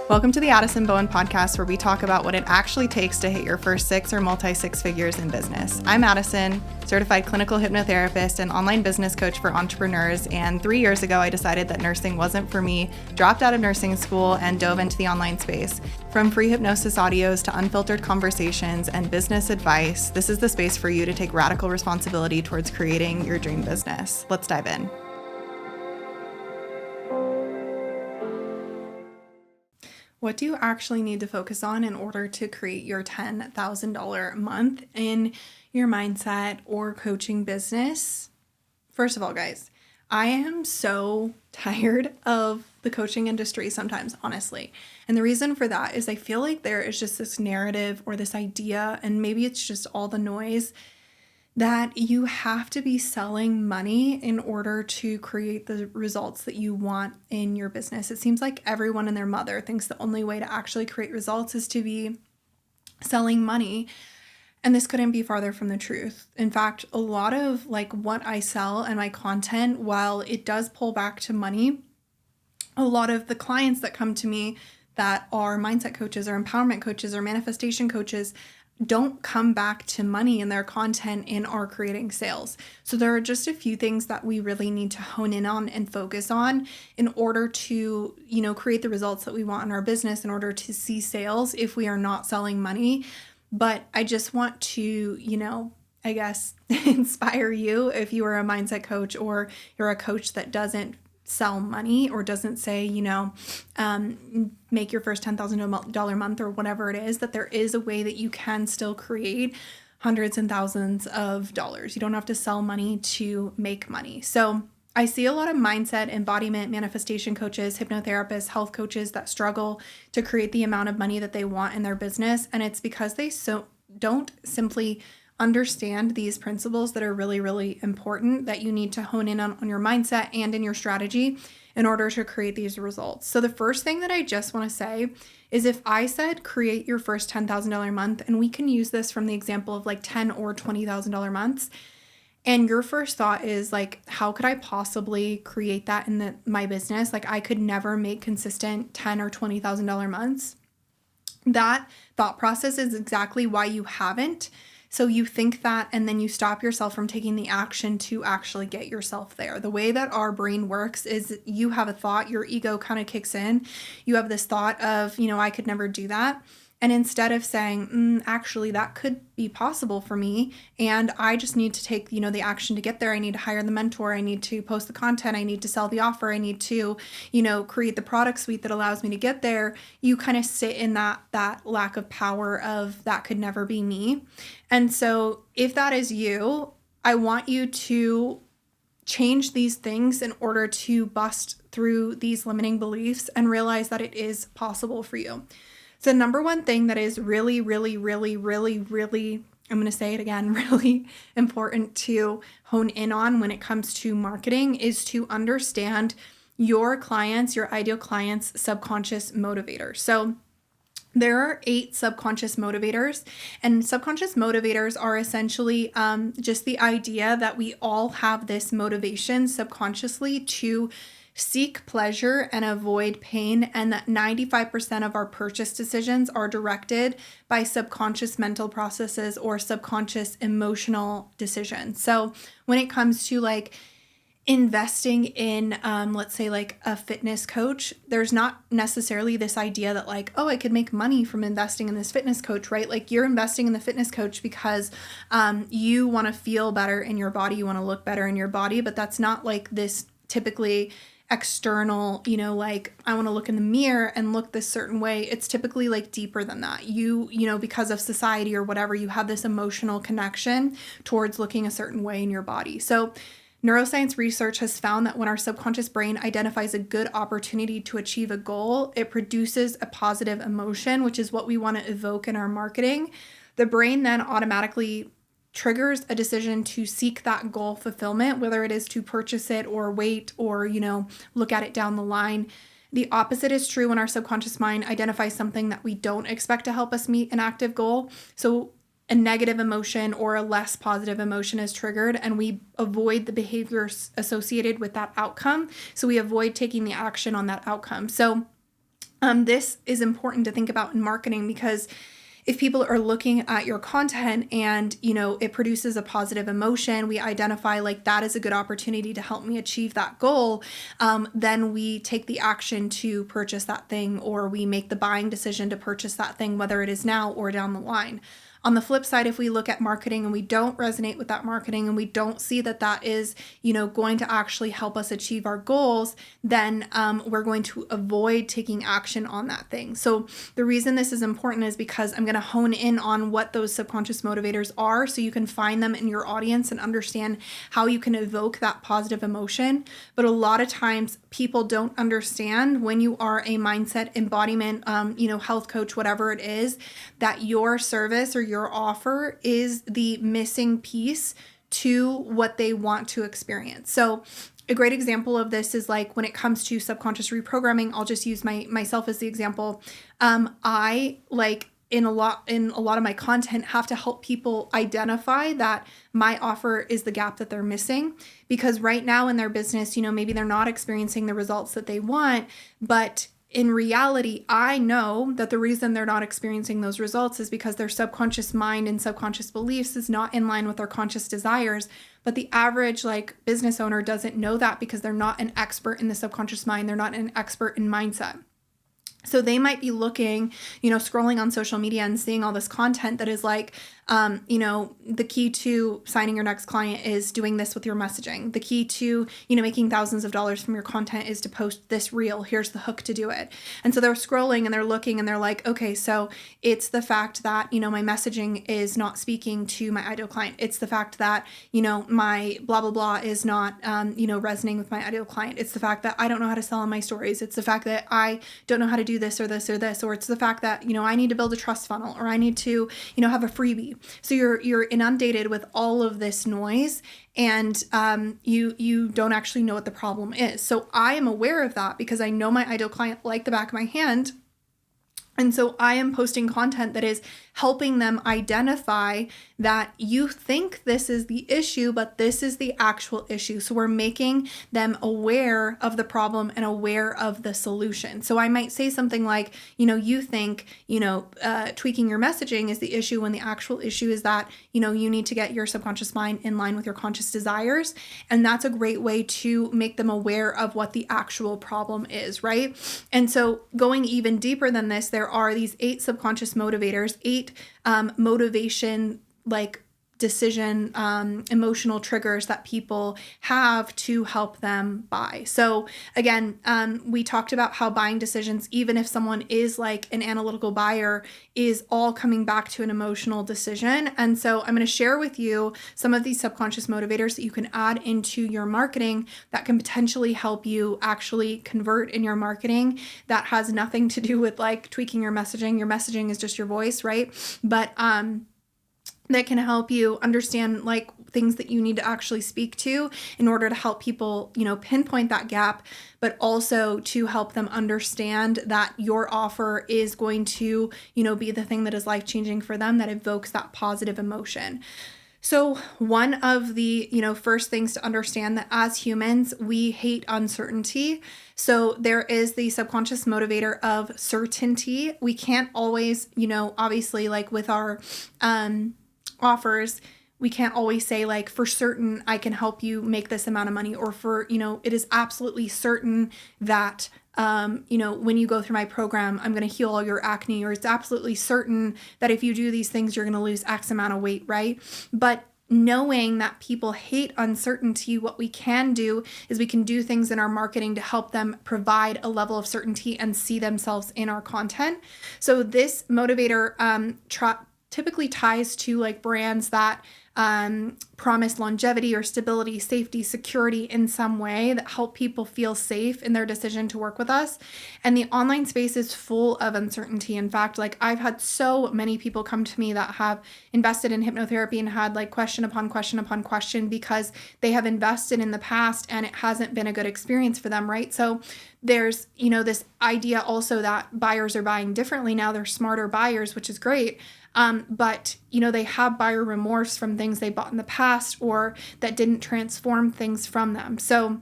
Welcome to the Addison Bowen podcast, where we talk about what it actually takes to hit your first six or multi-six figures in business. I'm Addison, certified clinical hypnotherapist and online business coach for entrepreneurs. And 3 years ago, I decided that nursing wasn't for me, dropped out of nursing school, and dove into the online space. From free hypnosis audios to unfiltered conversations and business advice, this is the space for you to take radical responsibility towards creating your dream business. Let's dive in. What do you actually need to focus on in order to create your $10,000 a month in your mindset or coaching business? First of all, guys, I am so tired of the coaching industry sometimes, honestly. And the reason for that is I feel like there is just this narrative or this idea, and maybe it's just all the noise, that you have to be selling money in order to create the results that you want in your business. It seems like everyone and their mother thinks the only way to actually create results is to be selling money. And this couldn't be farther from the truth. In fact, a lot of what I sell and my content, while it does pull back to money, a lot of the clients that come to me that are mindset coaches or empowerment coaches or manifestation coaches don't come back to money in their content and are creating sales. So there are just a few things that we really need to hone in on and focus on in order to, create the results that we want in our business, in order to see sales if we are not selling money. But I just want to, inspire you if you are a mindset coach or you're a coach that doesn't sell money or doesn't say, make your first $10,000 month or whatever it is, that there is a way that you can still create hundreds and thousands of dollars. You don't have to sell money to make money. So I see a lot of mindset, embodiment, manifestation coaches, hypnotherapists, health coaches that struggle to create the amount of money that they want in their business. And it's because they don't simply understand these principles that are really, really important that you need to hone in on your mindset and in your strategy in order to create these results. So the first thing that I just want to say is, if I said create your first $10,000 a month, and we can use this from the example of $10,000 or $20,000 months, and your first thought is how could I possibly create that in my business? I could never make consistent $10,000 or $20,000 months. That thought process is exactly why you haven't. So you think that, and then you stop yourself from taking the action to actually get yourself there. The way that our brain works is you have a thought, your ego kind of kicks in. You have this thought of, I could never do that. And instead of saying, actually, that could be possible for me, and I just need to take, the action to get there. I need to hire the mentor. I need to post the content. I need to sell the offer. I need to, create the product suite that allows me to get there. You kind of sit in that lack of power of that could never be me. And so if that is you, I want you to change these things in order to bust through these limiting beliefs and realize that it is possible for you. So the number one thing that is really, really, really, really, really, I'm going to say it again, really important to hone in on when it comes to marketing is to understand your clients, your ideal clients' subconscious motivators. So there are 8 subconscious motivators, and subconscious motivators are essentially just the idea that we all have this motivation subconsciously to seek pleasure and avoid pain, and that 95% of our purchase decisions are directed by subconscious mental processes or subconscious emotional decisions. So when it comes to investing in, let's say a fitness coach, there's not necessarily this idea that I could make money from investing in this fitness coach, right? You're investing in the fitness coach because you want to feel better in your body, you want to look better in your body, but that's not this typically external, I want to look in the mirror and look this certain way. It's typically deeper than that. You because of society or whatever, you have this emotional connection towards looking a certain way in your body. So neuroscience research has found that when our subconscious brain identifies a good opportunity to achieve a goal, it produces a positive emotion, which is what we want to evoke in our marketing. The brain then automatically triggers a decision to seek that goal fulfillment, whether it is to purchase it or wait or, look at it down the line. The opposite is true when our subconscious mind identifies something that we don't expect to help us meet an active goal. So a negative emotion or a less positive emotion is triggered, and we avoid the behaviors associated with that outcome. So we avoid taking the action on that outcome. So This is important to think about in marketing, because if people are looking at your content and, it produces a positive emotion, we identify like that is a good opportunity to help me achieve that goal, then we take the action to purchase that thing, or we make the buying decision to purchase that thing, whether it is now or down the line. On the flip side, if we look at marketing and we don't resonate with that marketing and we don't see that that is, going to actually help us achieve our goals, then we're going to avoid taking action on that thing. So the reason this is important is because I'm going to hone in on what those subconscious motivators are, so you can find them in your audience and understand how you can evoke that positive emotion. But a lot of times people don't understand, when you are a mindset embodiment, health coach, whatever it is, that your service or your offer is the missing piece to what they want to experience. So a great example of this is like when it comes to subconscious reprogramming, I'll just use myself as the example. I like in a lot of my content have to help people identify that my offer is the gap that they're missing, because right now in their business, maybe they're not experiencing the results that they want, but in reality, I know that the reason they're not experiencing those results is because their subconscious mind and subconscious beliefs is not in line with their conscious desires. But the average business owner doesn't know that, because they're not an expert in the subconscious mind. They're not an expert in mindset. So they might be looking, scrolling on social media and seeing all this content that is like, the key to signing your next client is doing this with your messaging. The key to, making thousands of dollars from your content is to post this reel. Here's the hook to do it. And so they're scrolling and they're looking and they're like, okay, so it's the fact that, my messaging is not speaking to my ideal client. It's the fact that, my blah, blah, blah is not, resonating with my ideal client. It's the fact that I don't know how to sell on my stories. It's the fact that I don't know how to do this or this or this, or it's the fact that, I need to build a trust funnel, or I need to, have a freebie. So you're inundated with all of this noise, and you don't actually know what the problem is. So I am aware of that because I know my ideal client like the back of my hand. And so I am posting content that is helping them identify that you think this is the issue, but this is the actual issue. So we're making them aware of the problem and aware of the solution. So I might say something like, you think, tweaking your messaging is the issue, when the actual issue is that, you need to get your subconscious mind in line with your conscious desires. And that's a great way to make them aware of what the actual problem is, right? And so going even deeper than this, there are these 8 subconscious motivators, 8 motivation, decision, emotional triggers that people have to help them buy. So again, we talked about how buying decisions, even if someone is like an analytical buyer, is all coming back to an emotional decision. And so I'm going to share with you some of these subconscious motivators that you can add into your marketing that can potentially help you actually convert in your marketing. That has nothing to do with tweaking your messaging. Your messaging is just your voice, right? But that can help you understand things that you need to actually speak to in order to help people, pinpoint that gap, but also to help them understand that your offer is going to, be the thing that is life-changing for them, that evokes that positive emotion. So one of the, first things to understand, that as humans, we hate uncertainty. So there is the subconscious motivator of certainty. We can't always, obviously with our, offers, we can't always say for certain I can help you make this amount of money, or for, it is absolutely certain that, when you go through my program, I'm going to heal all your acne, or it's absolutely certain that if you do these things, you're going to lose X amount of weight, right? But knowing that people hate uncertainty, what we can do is we can do things in our marketing to help them provide a level of certainty and see themselves in our content. So this motivator, typically ties to brands that promise longevity or stability, safety, security in some way, that help people feel safe in their decision to work with us. And the online space is full of uncertainty. In fact, I've had so many people come to me that have invested in hypnotherapy and had question upon question upon question, because they have invested in the past and it hasn't been a good experience for them, right? So there's, this idea also that buyers are buying differently now. They're smarter buyers, which is great. But, they have buyer remorse from things they bought in the past, or that didn't transform things from them. So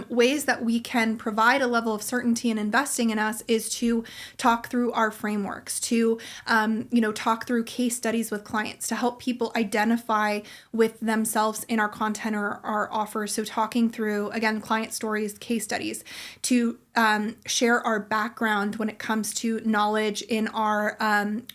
ways that we can provide a level of certainty in investing in us is to talk through our frameworks, to talk through case studies with clients, to help people identify with themselves in our content or our offers. So talking through, again, client stories, case studies, to share our background when it comes to knowledge in our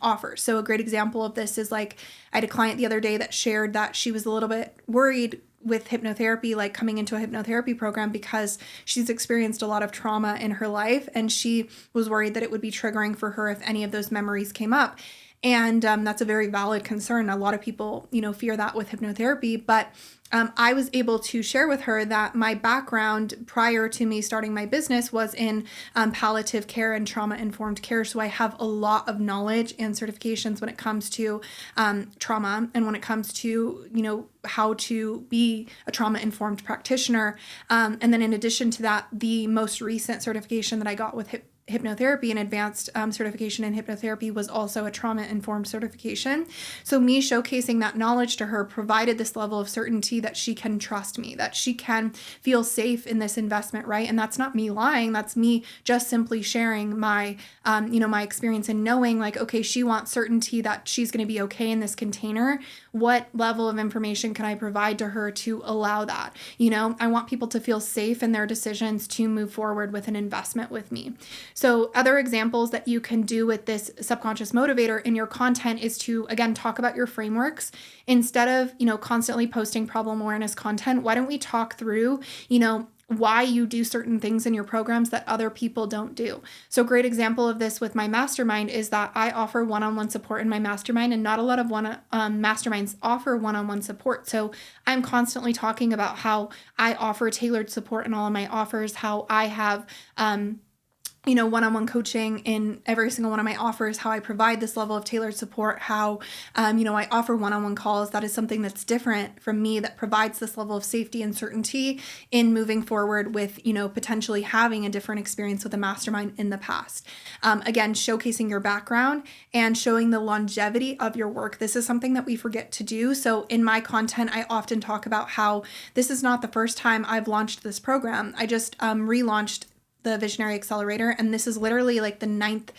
offers. So a great example of this is like, I had a client the other day that shared that she was a little bit worried with hypnotherapy, like coming into a hypnotherapy program, because she's experienced a lot of trauma in her life, and she was worried that it would be triggering for her if any of those memories came up. And that's a very valid concern. A lot of people, fear that with hypnotherapy, but I was able to share with her that my background prior to me starting my business was in palliative care and trauma-informed care. So I have a lot of knowledge and certifications when it comes to trauma, and when it comes to, how to be a trauma-informed practitioner. And then in addition to that, the most recent certification that I got with hypnotherapy and advanced certification in hypnotherapy was also a trauma-informed certification. So me showcasing that knowledge to her provided this level of certainty that she can trust me, that she can feel safe in this investment, right? And that's not me lying. That's me just simply sharing my, my experience and knowing like, okay, she wants certainty that she's going to be okay in this container. What level of information can I provide to her to allow that? I want people to feel safe in their decisions to move forward with an investment with me. So other examples that you can do with this subconscious motivator in your content is to, again, talk about your frameworks. Instead of, constantly posting problem awareness content, why don't we talk through, why you do certain things in your programs that other people don't do. So a great example of this with my mastermind is that I offer one-on-one support in my mastermind, and not a lot of masterminds offer one-on-one support. So I'm constantly talking about how I offer tailored support in all of my offers, how I have one-on-one coaching in every single one of my offers, how I provide this level of tailored support, how, I offer one-on-one calls. That is something that's different from me, that provides this level of safety and certainty in moving forward with, potentially having a different experience with a mastermind in the past. Again, showcasing your background and showing the longevity of your work. This is something that we forget to do. So in my content, I often talk about how this is not the first time I've launched this program. I just relaunched the Visionary Accelerator, and this is literally like the 9th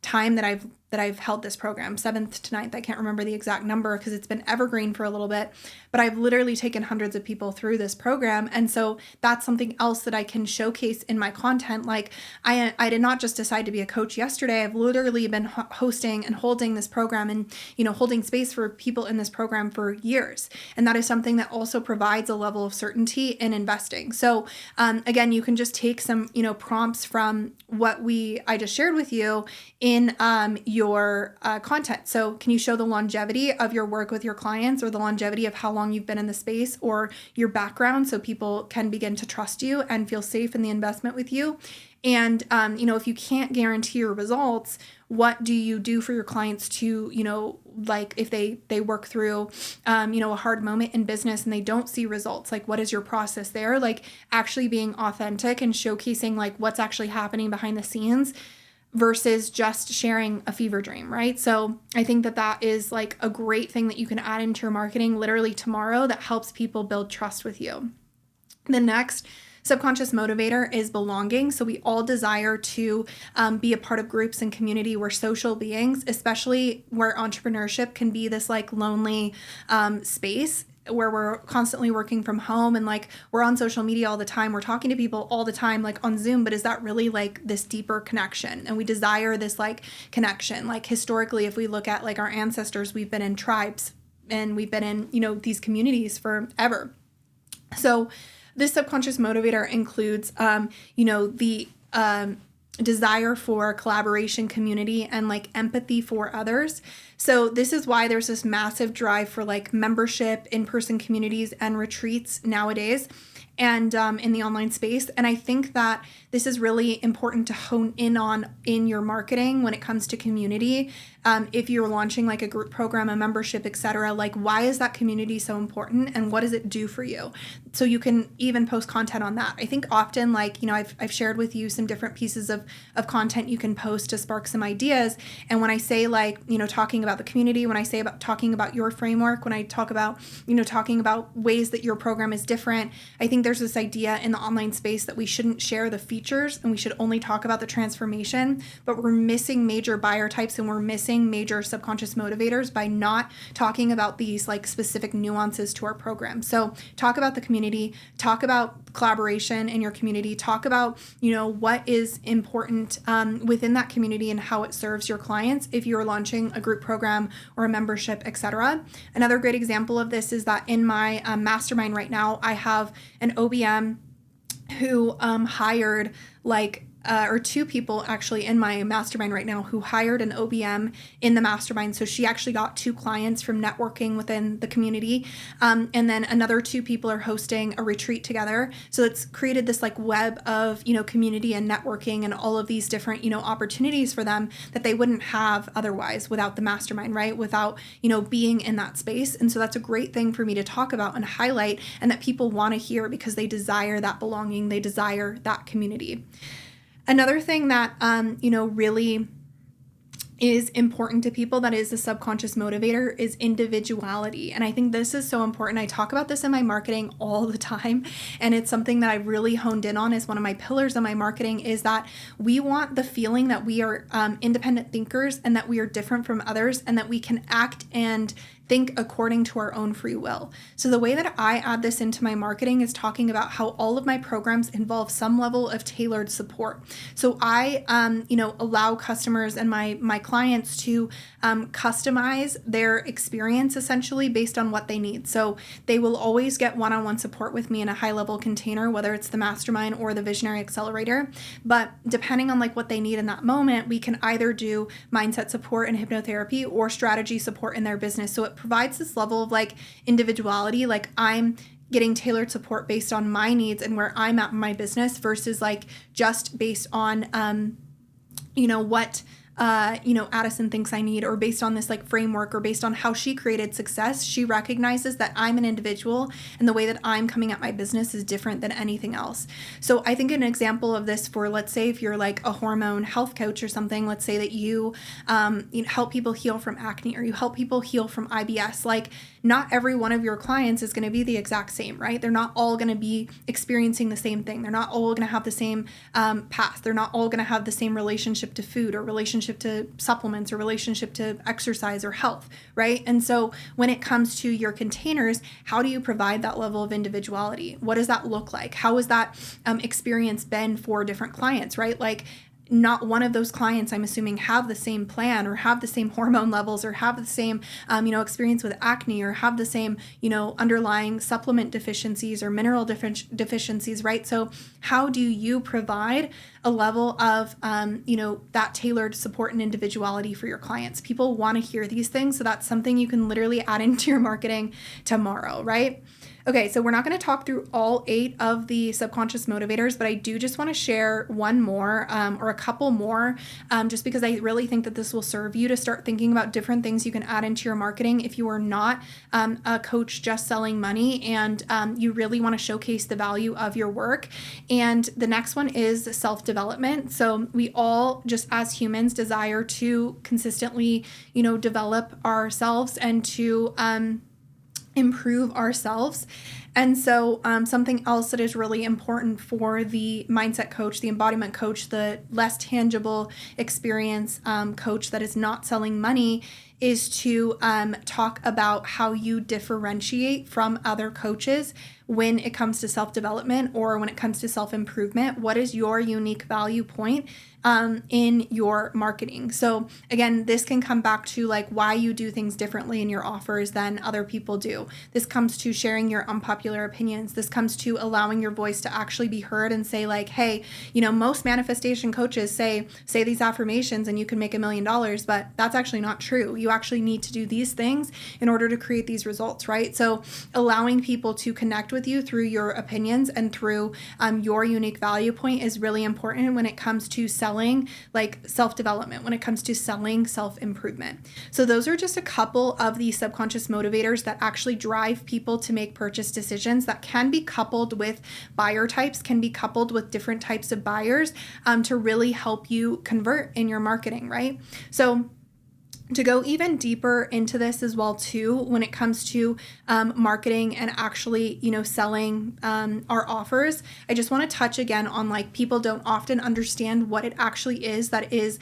time that I've held this program, 7th to 9th. I can't remember the exact number because it's been evergreen for a little bit, but I've literally taken hundreds of people through this program. And so that's something else that I can showcase in my content. Like I did not just decide to be a coach yesterday. I've literally been hosting and holding this program and, holding space for people in this program for years. And that is something that also provides a level of certainty in investing. So again, you can just take some, prompts from what I just shared with you in your content. So can you show the longevity of your work with your clients, or the longevity of how long you've been in the space, or your background, so people can begin to trust you and feel safe in the investment with you? And, if you can't guarantee your results, what do you do for your clients to, like if they work through, a hard moment in business and they don't see results, like what is your process there? Like actually being authentic and showcasing like what's actually happening behind the scenes versus just sharing a fever dream, right? So I think that is like a great thing that you can add into your marketing literally tomorrow that helps people build trust with you. The next subconscious motivator is belonging. So we all desire to be a part of groups and community. We're social beings, especially where entrepreneurship can be this like lonely space where we're constantly working from home and like we're on social media all the time. We're talking to people all the time, like on Zoom, but is that really like this deeper connection? And we desire this like connection. Like historically, if we look at like our ancestors, we've been in tribes and we've been in, these communities forever. So this subconscious motivator includes, the desire for collaboration, community, and like empathy for others. So this is why there's this massive drive for like membership, in-person communities, and retreats nowadays, and in the online space. And I think that this is really important to hone in on in your marketing when it comes to community. If you're launching like a group program, a membership, etc., like why is that community so important and what does it do for you? So you can even post content on that. I think often like, I've shared with you some different pieces of content you can post to spark some ideas. And when I say like, talking about the community, when I say about talking about your framework, when I talk about, talking about ways that your program is different, I think think there's this idea in the online space that we shouldn't share the features and we should only talk about the transformation, but we're missing major buyer types and we're missing major subconscious motivators by not talking about these like specific nuances to our program. So talk about the community, talk about collaboration in your community, talk about, what is important within that community and how it serves your clients if you're launching a group program or a membership, etc. Another great example of this is that in my mastermind right now, I have an OBM who hired or two people actually in my mastermind right now who hired an OBM in the mastermind. So she actually got 2 clients from networking within the community. And then another 2 people are hosting a retreat together. So it's created this like web of, community and networking and all of these different, opportunities for them that they wouldn't have otherwise without the mastermind, right? Without, being in that space. And so that's a great thing for me to talk about and highlight and that people want to hear because they desire that belonging. They desire that community. Another thing that, really is important to people that is a subconscious motivator is individuality. And I think this is so important. I talk about this in my marketing all the time. And it's something that I've really honed in on as one of my pillars of my marketing is that we want the feeling that we are independent thinkers and that we are different from others and that we can act and think according to our own free will. So the way that I add this into my marketing is talking about how all of my programs involve some level of tailored support. So I, allow customers and my clients to customize their experience essentially based on what they need. So they will always get one-on-one support with me in a high-level container, whether it's the mastermind or the visionary accelerator. But depending on like what they need in that moment, we can either do mindset support and hypnotherapy or strategy support in their business. So it provides this level of like individuality, like I'm getting tailored support based on my needs and where I'm at in my business versus like just based on, what Addison thinks I need, or based on this like framework, or based on how she created success. She recognizes that I'm an individual and the way that I'm coming at my business is different than anything else. So I think an example of this for, let's say if you're like a hormone health coach or something, let's say that you help people heal from acne or you help people heal from IBS, like not every one of your clients is going to be the exact same, right? They're not all going to be experiencing the same thing. They're not all going to have the same path. They're not all going to have the same relationship to food or relationship to supplements or relationship to exercise or health, right? And so when it comes to your containers, how do you provide that level of individuality? What does that look like? How has that experience been for different clients, right? Like not one of those clients, I'm assuming, have the same plan or have the same hormone levels or have the same, experience with acne or have the same, underlying supplement deficiencies or mineral deficiencies, right? So how do you provide a level of, that tailored support and individuality for your clients? People want to hear these things. So that's something you can literally add into your marketing tomorrow, right? Okay, so we're not going to talk through all 8 of the subconscious motivators, but I do just want to share one more or a couple more just because I really think that this will serve you to start thinking about different things you can add into your marketing if you are not a coach just selling money and you really want to showcase the value of your work. And the next one is self-development. So we all, just as humans, desire to consistently, develop ourselves and to improve ourselves. And so something else that is really important for the mindset coach, the embodiment coach, the less tangible experience coach that is not selling money is to talk about how you differentiate from other coaches when it comes to self-development or when it comes to self-improvement. What is your unique value point in your marketing? So again, this can come back to like why you do things differently in your offers than other people do. This comes to sharing your unpopular opinions. This comes to allowing your voice to actually be heard and say like, hey, most manifestation coaches say these affirmations and you can make $1 million, but that's actually not true. You actually need to do these things in order to create these results, right? So allowing people to connect with you through your opinions and through your unique value point is really important when it comes to selling like self-development, when it comes to selling self-improvement. So those are just a couple of the subconscious motivators that actually drive people to make purchase decisions that can be coupled with buyer types, can be coupled with different types of buyers to really help you convert in your marketing, right? So to go even deeper into this as well too, when it comes to marketing and actually, selling our offers, I just want to touch again on like people don't often understand what it actually is that is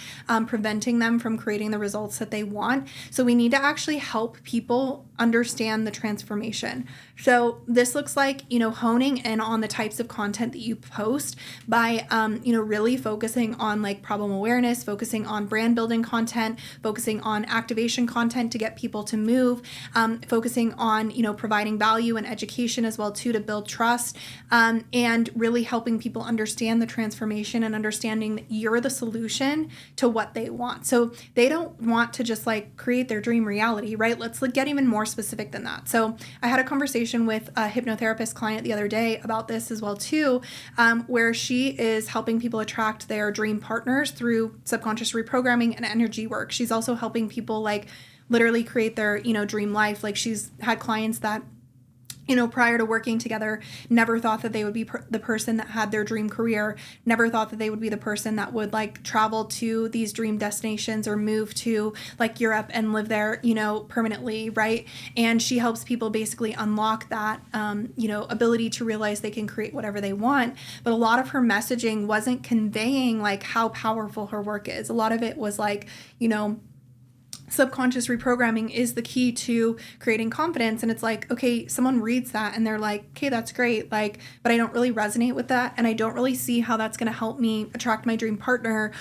preventing them from creating the results that they want. So we need to actually help people understand the transformation. So this looks like, honing in on the types of content that you post by, really focusing on like problem awareness, focusing on brand building content, focusing on activation content to get people to move, focusing on, providing value and education as well too to build trust, and really helping people understand the transformation and understanding that you're the solution to what they want. So they don't want to just like create their dream reality, right? Let's get even more specific than that. So I had a conversation with a hypnotherapist client the other day about this as well too, where she is helping people attract their dream partners through subconscious reprogramming and energy work. She's also helping people like literally create their, dream life. Like she's had clients that, prior to working together, never thought that they would be the person that had their dream career, never thought that they would be the person that would like travel to these dream destinations or move to like Europe and live there, permanently, right? And she helps people basically unlock that, ability to realize they can create whatever they want. But a lot of her messaging wasn't conveying like how powerful her work is. A lot of it was like, subconscious reprogramming is the key to creating confidence. And it's like, okay, someone reads that and they're like, okay, that's great. Like, but I don't really resonate with that. And I don't really see how that's going to help me attract my dream partner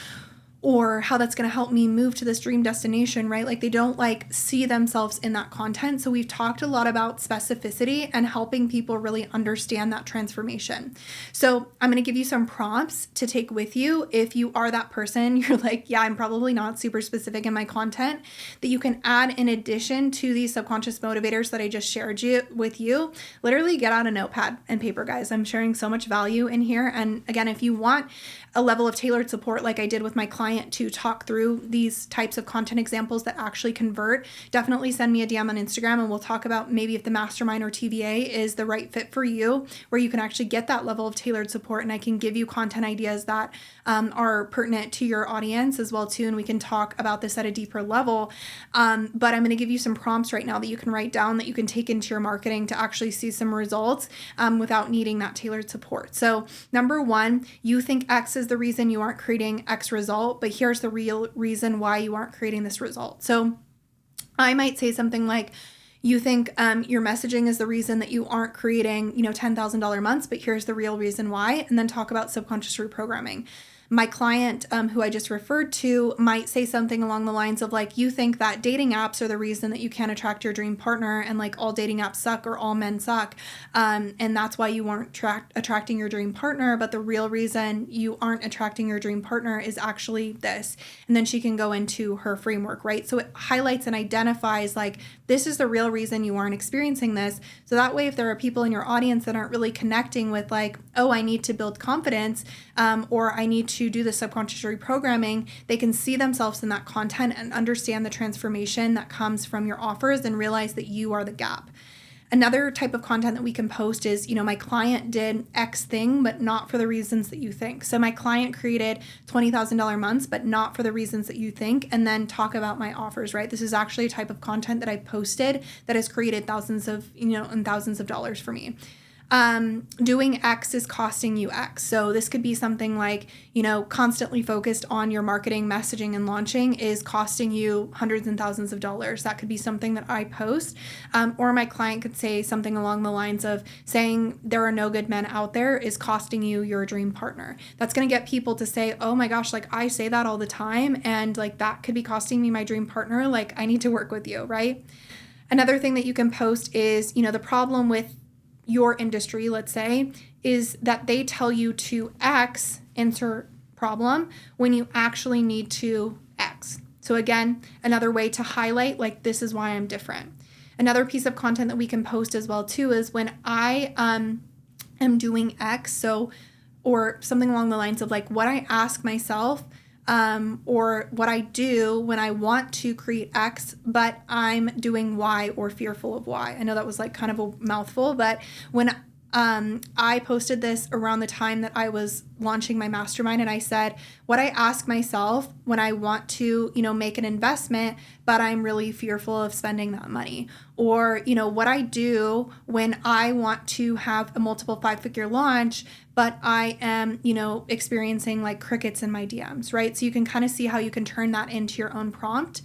or how that's going to help me move to this dream destination, right? Like they don't like see themselves in that content. So we've talked a lot about specificity and helping people really understand that transformation. So I'm going to give you some prompts to take with you. If you are that person, you're like, yeah, I'm probably not super specific in my content, that you can add in addition to these subconscious motivators that I just shared with you. Literally get out a notepad and paper, guys. I'm sharing so much value in here. And again, if you want a level of tailored support like I did with my client to talk through these types of content examples that actually convert, definitely send me a DM on Instagram and we'll talk about maybe if the mastermind or TVA is the right fit for you, where you can actually get that level of tailored support and I can give you content ideas that are pertinent to your audience as well too, and we can talk about this at a deeper level. But I'm going to give you some prompts right now that you can write down that you can take into your marketing to actually see some results without needing that tailored support. So number one, you think X is the reason you aren't creating X result, but here's the real reason why you aren't creating this result. So I might say something like, you think your messaging is the reason that you aren't creating, $10,000 months, but here's the real reason why, and then talk about subconscious reprogramming. My client who I just referred to might say something along the lines of like, you think that dating apps are the reason that you can't attract your dream partner and like all dating apps suck or all men suck. And that's why you aren't attracting your dream partner. But the real reason you aren't attracting your dream partner is actually this. And then she can go into her framework, right? So it highlights and identifies like, this is the real reason you aren't experiencing this. So that way, if there are people in your audience that aren't really connecting with like, oh, I need to build confidence or I need to do the subconscious reprogramming, they can see themselves in that content and understand the transformation that comes from your offers and realize that you are the gap. Another type of content that we can post is, my client did X thing, but not for the reasons that you think. So my client created $20,000 months, but not for the reasons that you think, and then talk about my offers, right? This is actually a type of content that I posted that has created thousands of dollars for me. Doing X is costing you X. So this could be something like, constantly focused on your marketing, messaging, and launching is costing you hundreds and thousands of dollars. That could be something that I post. Or my client could say something along the lines of saying there are no good men out there is costing you your dream partner. That's going to get people to say, oh my gosh, like I say that all the time. And like that could be costing me my dream partner. Like I need to work with you, right? Another thing that you can post is, the problem with your industry, let's say, is that they tell you to X, insert problem, when you actually need to X. So again, another way to highlight, like, this is why I'm different. Another piece of content that we can post as well too is when I am doing X, or something along the lines of like what I ask myself or what I do when I want to create X, but I'm doing Y or fearful of Y. I know that was like kind of a mouthful, but when I posted this around the time that I was launching my mastermind, and I said, what I ask myself when I want to, make an investment, but I'm really fearful of spending that money, or, what I do when I want to have a multiple 5-figure launch, but I am, experiencing like crickets in my DMs, right? So you can kind of see how you can turn that into your own prompt.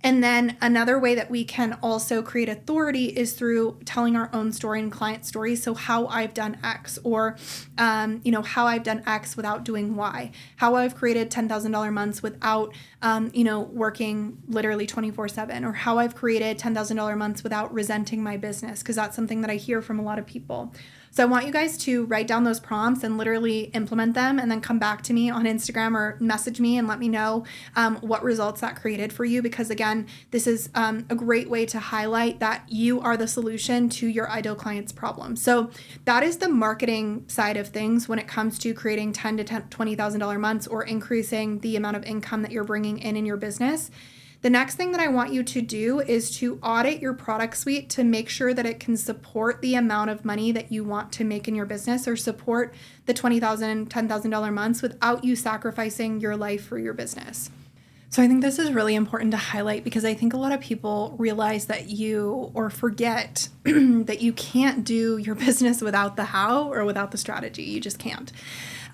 And then another way that we can also create authority is through telling our own story and client stories. So how I've done X, or, how I've done X without doing Y, how I've created $10,000 months without, working literally 24/7, or how I've created $10,000 months without resenting my business, because that's something that I hear from a lot of people. So I want you guys to write down those prompts and literally implement them, and then come back to me on Instagram or message me and let me know what results that created for you. Because again, this is a great way to highlight that you are the solution to your ideal client's problem. So that is the marketing side of things when it comes to creating $10,000 to $20,000 months, or increasing the amount of income that you're bringing in your business. The next thing that I want you to do is to audit your product suite to make sure that it can support the amount of money that you want to make in your business, or support the $20,000, $10,000 months without you sacrificing your life for your business. So I think this is really important to highlight, because I think a lot of people realize that or forget that you can't do your business without the how, or without the strategy. You just can't.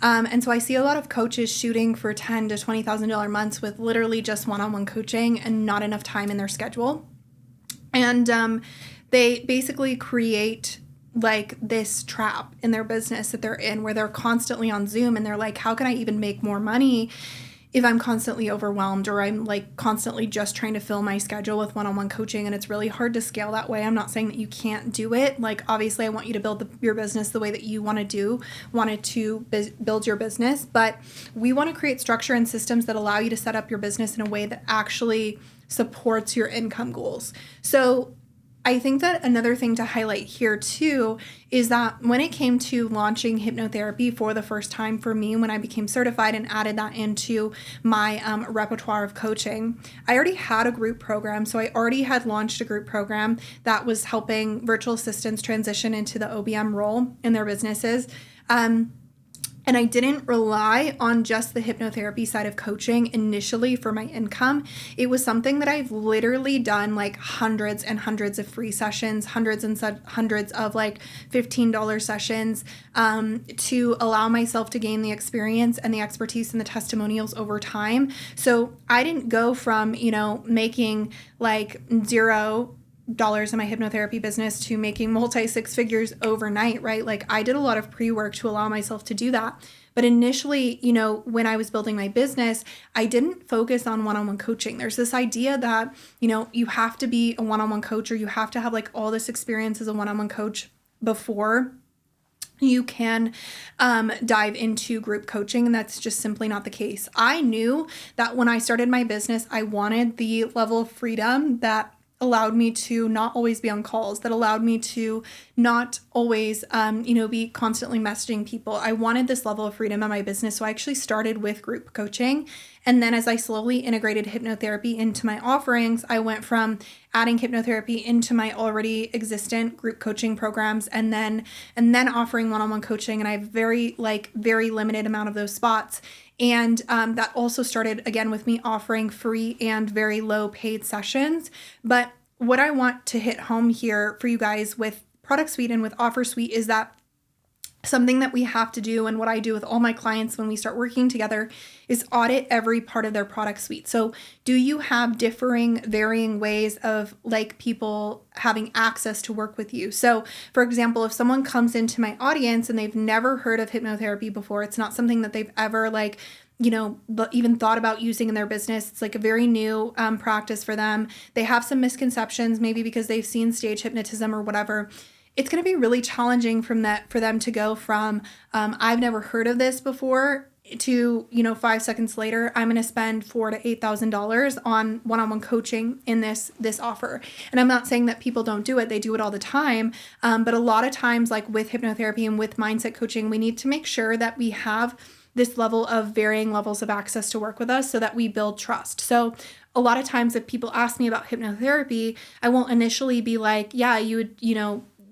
And so I see a lot of coaches shooting for $10,000 to $20,000 months with literally just one-on-one coaching and not enough time in their schedule. And they basically create like this trap in their business that they're in, where they're constantly on Zoom, and they're like, how can I even make more money if I'm constantly overwhelmed, or I'm like constantly just trying to fill my schedule with one-on-one coaching, and it's really hard to scale that way. I'm not saying that you can't do it. Like, obviously I want you to build your business the way that you want to build your business, but we want to create structure and systems that allow you to set up your business in a way that actually supports your income goals. So I think that another thing to highlight here too is that when it came to launching hypnotherapy for the first time for me, when I became certified and added that into my repertoire of coaching, I already had a group program. So I already had launched a group program that was helping virtual assistants transition into the OBM role in their businesses. And I didn't rely on just the hypnotherapy side of coaching initially for my income. It was something that I've literally done like hundreds and hundreds of free sessions, hundreds of like $15 sessions to allow myself to gain the experience and the expertise and the testimonials over time. So I didn't go from, making like $0 in my hypnotherapy business to making multi-six figures overnight, right? Like, I did a lot of pre-work to allow myself to do that. But initially, when I was building my business, I didn't focus on one-on-one coaching. There's this idea that, you have to be a one-on-one coach, or you have to have like all this experience as a one-on-one coach before you can dive into group coaching. And that's just simply not the case. I knew that when I started my business, I wanted the level of freedom that allowed me to not always be on calls, that allowed me to not always, be constantly messaging people. I wanted this level of freedom in my business. So I actually started with group coaching. And then as I slowly integrated hypnotherapy into my offerings, I went from adding hypnotherapy into my already existent group coaching programs, and then offering one-on-one coaching. And I have very limited amount of those spots. And that also started, again, with me offering free and very low paid sessions. But what I want to hit home here for you guys with Product Suite and with Offer Suite is that something that we have to do, and what I do with all my clients when we start working together, is audit every part of their product suite. So do you have varying ways of like people having access to work with you? So for example, if someone comes into my audience and they've never heard of hypnotherapy before, it's not something that they've ever even thought about using in their business. It's like a very new practice for them. They have some misconceptions, maybe because they've seen stage hypnotism or whatever. It's going to be really challenging for them to go from, I've never heard of this before, to, 5 seconds later, I'm going to spend $4,000 to $8,000 on one-on-one coaching in this offer. And I'm not saying that people don't do it. They do it all the time. But a lot of times, like with hypnotherapy and with mindset coaching, we need to make sure that we have this level of varying levels of access to work with us so that we build trust. So a lot of times if people ask me about hypnotherapy, I won't initially be like, yeah, you would,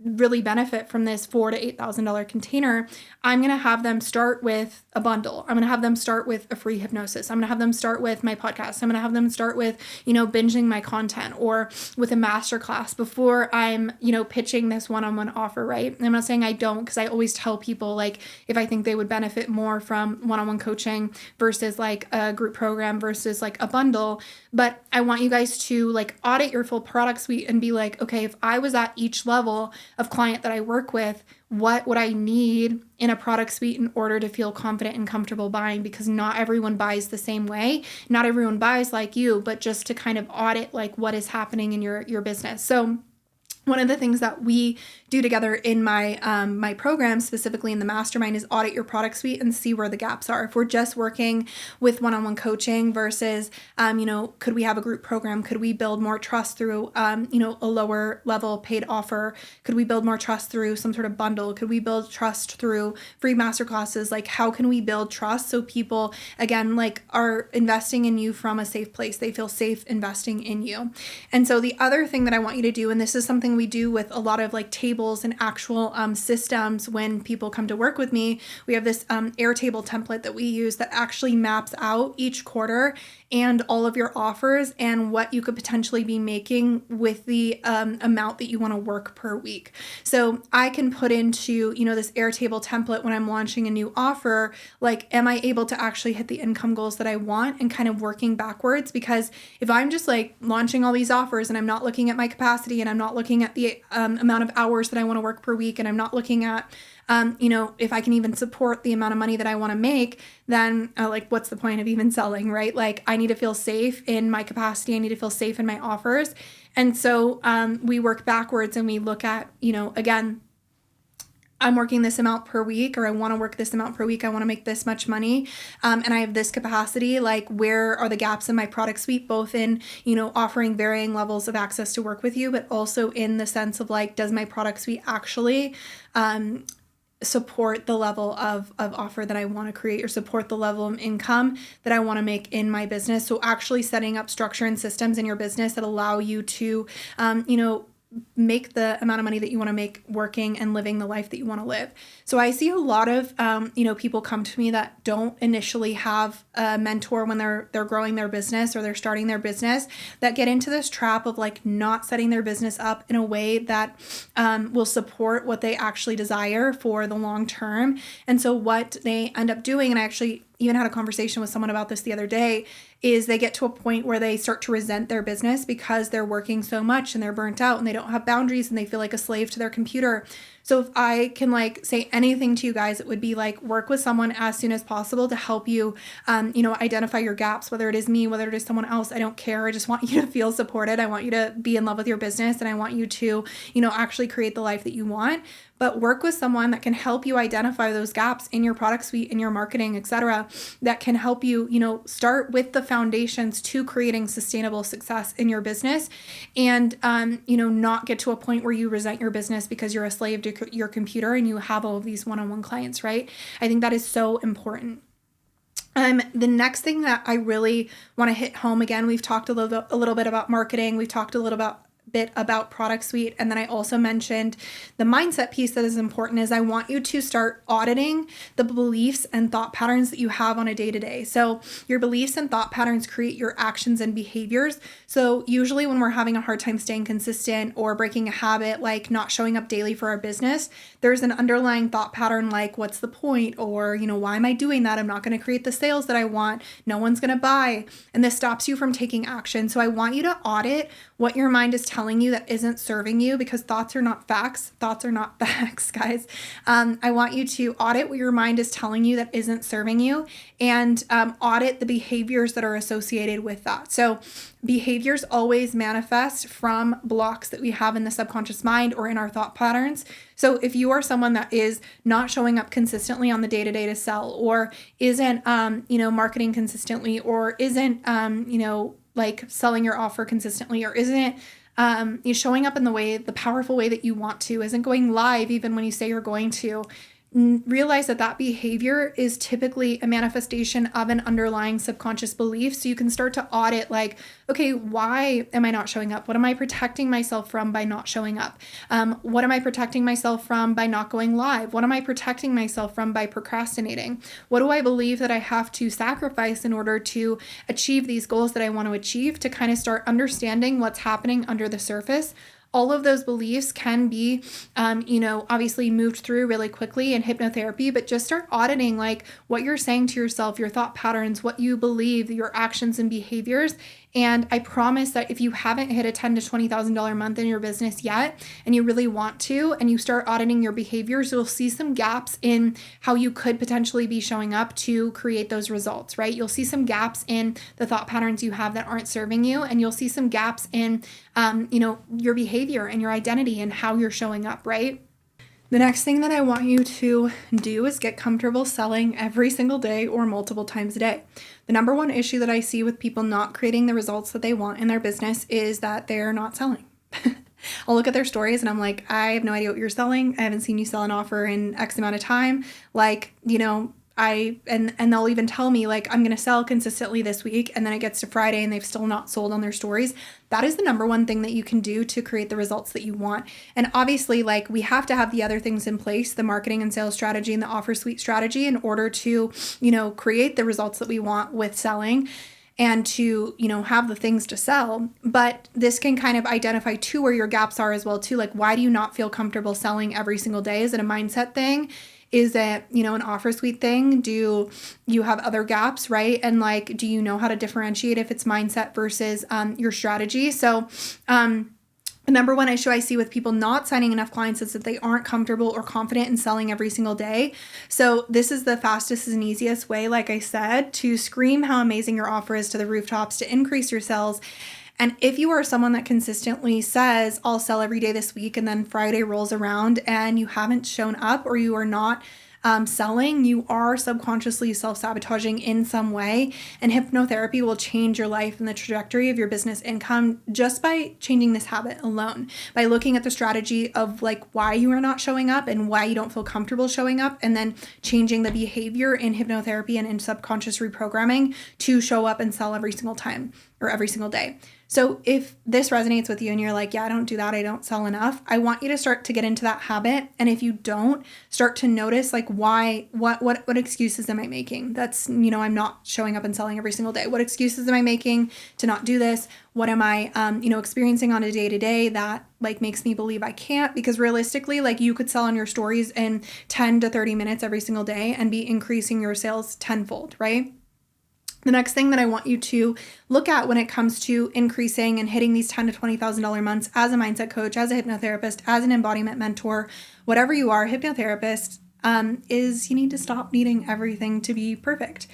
really benefit from this $4,000 to $8,000 container, I'm going to have them start with a bundle. I'm going to have them start with a free hypnosis. I'm going to have them start with my podcast. I'm going to have them start with, binging my content or with a masterclass before I'm, pitching this one-on-one offer, right? And I'm not saying I don't, because I always tell people, like, if I think they would benefit more from one-on-one coaching versus like a group program versus like a bundle. But I want you guys to like audit your full product suite and be like, okay, if I was at each level of client that I work with, what would I need in a product suite in order to feel confident and comfortable buying? Because not everyone buys the same way. Not everyone buys like you, but just to kind of audit like what is happening in your business. So one of the things that we do together in my my program, specifically in the mastermind, is audit your product suite and see where the gaps are. If we're just working with one-on-one coaching versus, could we have a group program? Could we build more trust through, a lower level paid offer? Could we build more trust through some sort of bundle? Could we build trust through free masterclasses? Like, how can we build trust so people, again, like, are investing in you from a safe place? They feel safe investing in you. And so the other thing that I want you to do, and this is something we do with a lot of like tables and actual systems when people come to work with me, we have this Airtable template that we use that actually maps out each quarter and all of your offers and what you could potentially be making with the amount that you want to work per week. So I can put into, this Airtable template when I'm launching a new offer, like, am I able to actually hit the income goals that I want, and kind of working backwards? Because if I'm just like launching all these offers and I'm not looking at my capacity and I'm not looking at the amount of hours that I want to work per week, and I'm not looking at if I can even support the amount of money that I want to make, then what's the point of even selling, right? Like, I need to feel safe in my capacity. I need to feel safe in my offers. And so we work backwards and we look at, again, I'm working this amount per week, or I want to work this amount per week. I want to make this much money. And I have this capacity. Like, where are the gaps in my product suite, both in, offering varying levels of access to work with you, but also in the sense of like, does my product suite actually, support the level of offer that I want to create, or support the level of income that I want to make in my business? So actually setting up structure and systems in your business that allow you to, make the amount of money that you want to make working and living the life that you want to live. So I see a lot of, people come to me that don't initially have a mentor when they're growing their business or they're starting their business, that get into this trap of like not setting their business up in a way that will support what they actually desire for the long term. And so what they end up doing, and I actually even had a conversation with someone about this the other day, is they get to a point where they start to resent their business because they're working so much and they're burnt out and they don't have boundaries and they feel like a slave to their computer. So if I can like say anything to you guys, it would be like, work with someone as soon as possible to help you, identify your gaps, whether it is me, whether it is someone else. I don't care. I just want you to feel supported. I want you to be in love with your business, and I want you to, actually create the life that you want. But work with someone that can help you identify those gaps in your product suite, in your marketing, etc., that can help you, start with the foundations to creating sustainable success in your business, and, not get to a point where you resent your business because you're a slave to your computer and you have all of these one-on-one clients, right? I think that is so important. The next thing that I really want to hit home, again, we've talked a little bit about marketing. We've talked a little bit about product suite. And then I also mentioned the mindset piece that is important, is I want you to start auditing the beliefs and thought patterns that you have on a day-to-day. So your beliefs and thought patterns create your actions and behaviors. So usually when we're having a hard time staying consistent or breaking a habit, like not showing up daily for our business, there's an underlying thought pattern like, what's the point? Or, why am I doing that? I'm not going to create the sales that I want. No one's going to buy. And this stops you from taking action. So I want you to audit what your mind is telling you that isn't serving you, because thoughts are not facts. Thoughts are not facts, guys. I want you to audit what your mind is telling you that isn't serving you, and audit the behaviors that are associated with that. So behaviors always manifest from blocks that we have in the subconscious mind or in our thought patterns. So if you are someone that is not showing up consistently on the day-to-day to sell, or isn't, marketing consistently, or isn't, like selling your offer consistently, or isn't showing up in the powerful way that you want to, isn't going live even when you say you're going to, realize that that behavior is typically a manifestation of an underlying subconscious belief. So you can start to audit, like, okay, why am I not showing up? What am I protecting myself from by not showing up? What am I protecting myself from by not going live? What am I protecting myself from by procrastinating? What do I believe that I have to sacrifice in order to achieve these goals that I want to achieve, to kind of start understanding what's happening under the surface? All of those beliefs can be, obviously moved through really quickly in hypnotherapy, but just start auditing like what you're saying to yourself, your thought patterns, what you believe, your actions and behaviors. And I promise that if you haven't hit a $10,000 to $20,000 month in your business yet, and you really want to, and you start auditing your behaviors, you'll see some gaps in how you could potentially be showing up to create those results, right? You'll see some gaps in the thought patterns you have that aren't serving you, and you'll see some gaps in, your behavior and your identity and how you're showing up, right? The next thing that I want you to do is get comfortable selling every single day or multiple times a day. The number one issue that I see with people not creating the results that they want in their business is that they're not selling. I'll look at their stories and I'm like, I have no idea what you're selling. I haven't seen you sell an offer in X amount of time. Like, and they'll even tell me like, I'm going to sell consistently this week. And then it gets to Friday and they've still not sold on their stories. That is the number one thing that you can do to create the results that you want. And obviously, like, we have to have the other things in place, the marketing and sales strategy and the offer suite strategy, in order to, create the results that we want with selling and to, have the things to sell. But this can kind of identify too where your gaps are as well too. Like, why do you not feel comfortable selling every single day? Is it a mindset thing? Is it, an offer suite thing? Do you have other gaps, right? And like, do you know how to differentiate if it's mindset versus your strategy? So, the number one issue I see with people not signing enough clients is that they aren't comfortable or confident in selling every single day. So this is the fastest and easiest way, like I said, to scream how amazing your offer is to the rooftops, to increase your sales. And if you are someone that consistently says, I'll sell every day this week, and then Friday rolls around and you haven't shown up, or you are not selling, you are subconsciously self-sabotaging in some way. And hypnotherapy will change your life and the trajectory of your business income just by changing this habit alone, by looking at the strategy of like why you are not showing up and why you don't feel comfortable showing up, and then changing the behavior in hypnotherapy and in subconscious reprogramming to show up and sell every single time or every single day. So if this resonates with you and you're like, yeah, I don't do that, I don't sell enough, I want you to start to get into that habit. And if you don't, start to notice like why, what excuses am I making? That's, I'm not showing up and selling every single day. What excuses am I making to not do this? What am I, experiencing on a day-to-day that like makes me believe I can't? Because realistically, like, you could sell on your stories in 10 to 30 minutes every single day and be increasing your sales tenfold, right? The next thing that I want you to look at when it comes to increasing and hitting these $10,000 to $20,000 months as a mindset coach, as a hypnotherapist, as an embodiment mentor, whatever you are, hypnotherapist, is you need to stop needing everything to be perfect.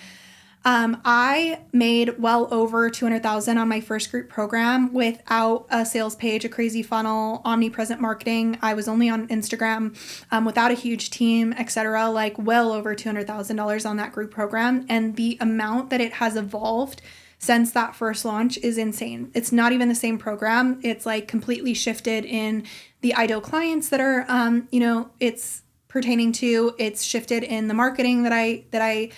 I made well over $200,000 on my first group program without a sales page, a crazy funnel, omnipresent marketing. I was only on Instagram, without a huge team, etc. Like well over $200,000 on that group program. And the amount that it has evolved since that first launch is insane. It's not even the same program. It's like completely shifted in the ideal clients that are, it's pertaining to. It's shifted in the marketing that I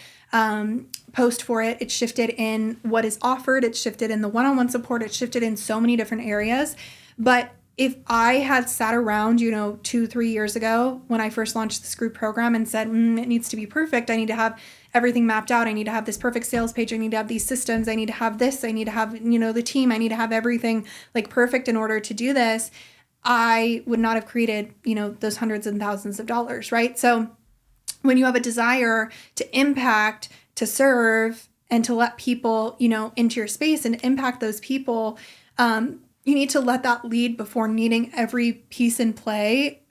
post for it. It's shifted in what is offered. It's shifted in the one-on-one support. It's shifted in so many different areas. But if I had sat around, 2-3 years ago when I first launched this group program and said, it needs to be perfect. I need to have everything mapped out. I need to have this perfect sales page. I need to have these systems. I need to have this. I need to have, the team. I need to have everything like perfect in order to do this. I would not have created, those hundreds and thousands of dollars, right? So when you have a desire to impact, to serve, and to let people, into your space and impact those people, you need to let that lead before needing every piece in play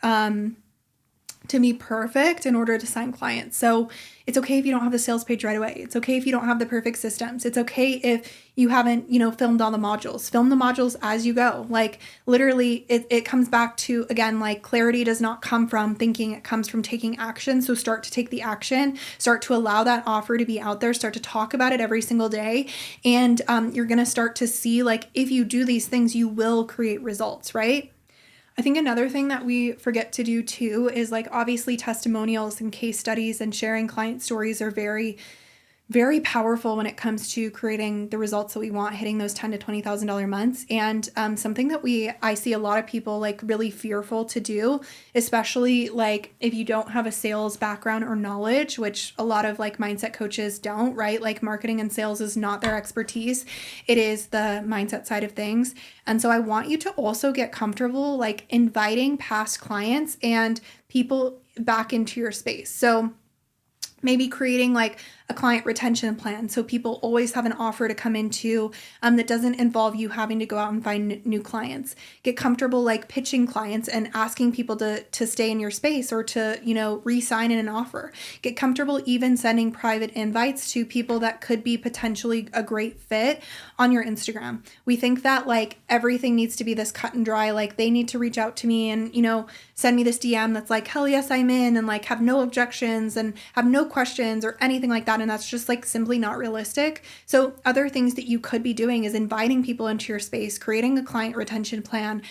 to be perfect in order to sign clients. So it's okay if you don't have the sales page right away. It's okay if you don't have the perfect systems. It's okay if you haven't, filmed all the modules. Film the modules as you go. Like literally it comes back to, again, like clarity does not come from thinking, it comes from taking action. So start to take the action, start to allow that offer to be out there, start to talk about it every single day. And you're going to start to see like if you do these things, you will create results, right? I think another thing that we forget to do too is like obviously testimonials and case studies and sharing client stories are very powerful when it comes to creating the results that we want, hitting those $10,000 to $20,000 months. And something that I see a lot of people like really fearful to do, especially like if you don't have a sales background or knowledge, which a lot of like mindset coaches don't, right? Like marketing and sales is not their expertise. It is the mindset side of things. And so I want you to also get comfortable like inviting past clients and people back into your space. So maybe creating like a client retention plan so people always have an offer to come into that doesn't involve you having to go out and find new clients. Get comfortable like pitching clients and asking people to stay in your space or to, re-sign in an offer. Get comfortable even sending private invites to people that could be potentially a great fit on your Instagram. We think that like everything needs to be this cut and dry, like they need to reach out to me and, send me this DM that's like, hell yes, I'm in, and like have no objections and have no questions or anything like that. And that's just like simply not realistic. So other things that you could be doing is inviting people into your space, creating a client retention plan,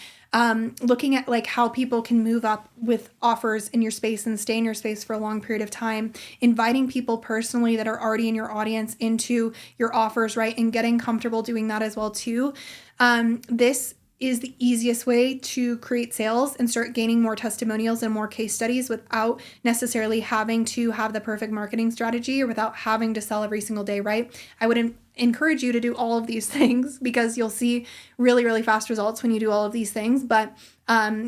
looking at like how people can move up with offers in your space and stay in your space for a long period of time, inviting people personally that are already in your audience into your offers, right? And getting comfortable doing that as well too. This is the easiest way to create sales and start gaining more testimonials and more case studies without necessarily having to have the perfect marketing strategy or without having to sell every single day, right? I would encourage you to do all of these things because you'll see really, really fast results when you do all of these things, but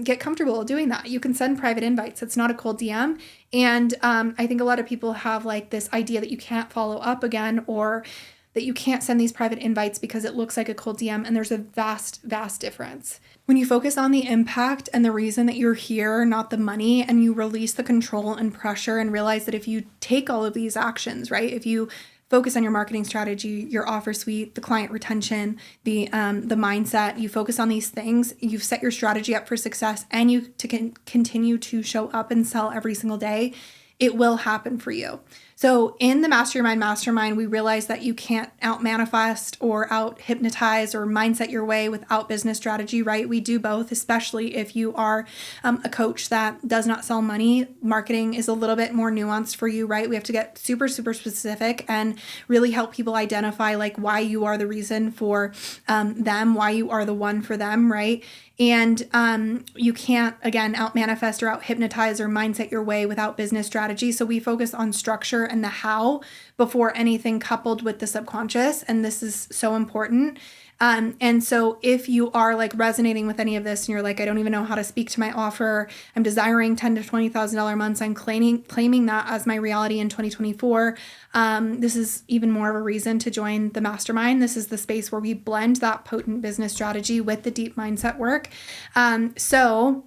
get comfortable doing that. You can send private invites. It's not a cold DM. And I think a lot of people have like this idea that you can't follow up again or that you can't send these private invites because it looks like a cold DM, and there's a vast, vast difference. When you focus on the impact and the reason that you're here, not the money, and you release the control and pressure and realize that if you take all of these actions, right, if you focus on your marketing strategy, your offer suite, the client retention, the mindset, you focus on these things, you've set your strategy up for success, and you continue to show up and sell every single day, it will happen for you. So in the Mastermind, we realize that you can't out manifest or out hypnotize or mindset your way without business strategy, right? We do both, especially if you are a coach that does not sell money. Marketing is a little bit more nuanced for you, right? We have to get super, super specific and really help people identify like why you are the reason for them, why you are the one for them, right? And you can't, again, out manifest or out hypnotize or mindset your way without business strategy. So we focus on structure and the how before anything coupled with the subconscious. And this is so important. And so if you are like resonating with any of this and you're like, I don't even know how to speak to my offer, I'm desiring $10,000 to $20,000 months, I'm claiming that as my reality in 2024. This is even more of a reason to join the mastermind. This is the space where we blend that potent business strategy with the deep mindset work. So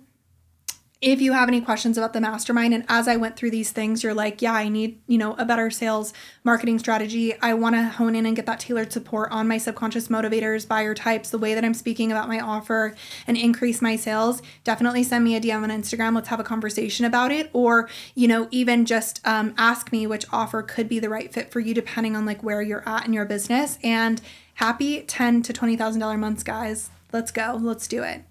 if you have any questions about the mastermind, and as I went through these things, you're like, yeah, I need, a better sales marketing strategy. I want to hone in and get that tailored support on my subconscious motivators, buyer types, the way that I'm speaking about my offer and increase my sales. Definitely send me a DM on Instagram. Let's have a conversation about it. Or, even just ask me which offer could be the right fit for you, depending on like where you're at in your business. And happy $10,000 to $20,000 months, guys. Let's go. Let's do it.